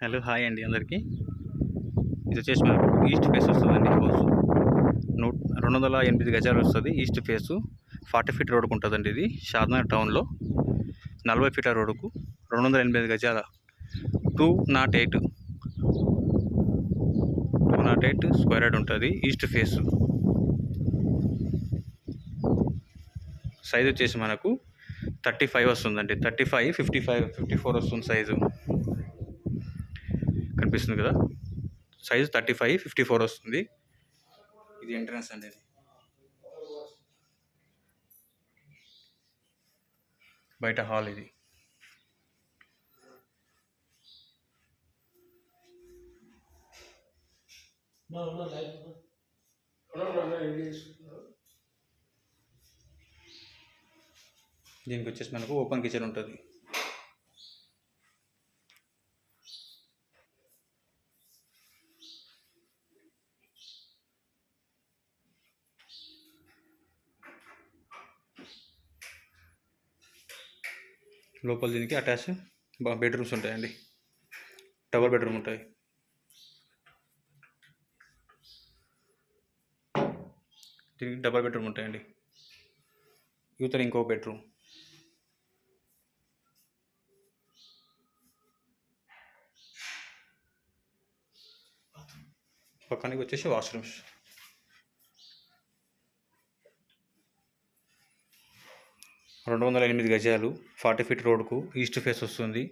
Hello hi అండి అందరికీ. ఇది వచ్చేసి మనకు ఈస్ట్ ఫేస్ వస్తుందండి. హౌస్ 208 గజాలు వస్తుంది. ఈస్ట్ ఫేసు 40 ఫీట్ రోడ్కు ఉంటుందండి. ఇది షాద్నగర్ టౌన్లో 40 ఫీట్ల రోడ్కు 208 గజాల 208 స్క్వేర్ యార్డ్ ఉంటుంది. ఈస్ట్ ఫేసు సైజ్ వచ్చేసి మనకు 35 వస్తుందండి. 35, 55, 54 వస్తుంది సైజు. కనిపిస్తుంది కదా, సైజు 35, 54 వస్తుంది. ఇది ఎంట్రన్స్ అండి. ఇది బయట హాల్. ఇది దీనికి వచ్చేసి మనకు ఓపెన్ కిచెన్ ఉంటుంది. లోపల దీనికి అటాచ్ బెడ్రూమ్స్ ఉంటాయండి. డబుల్ బెడ్రూమ్ ఉంటాయి. దీనికి డబుల్ బెడ్రూమ్ ఉంటాయండి. యువతల ఇంకో బెడ్రూమ్. పక్కనకి వచ్చేసి వాష్రూమ్స్. రెండు 208 గజాలు 40 ఫీట్ రోడ్కు ఈస్ట్ ఫేస్ వస్తుంది.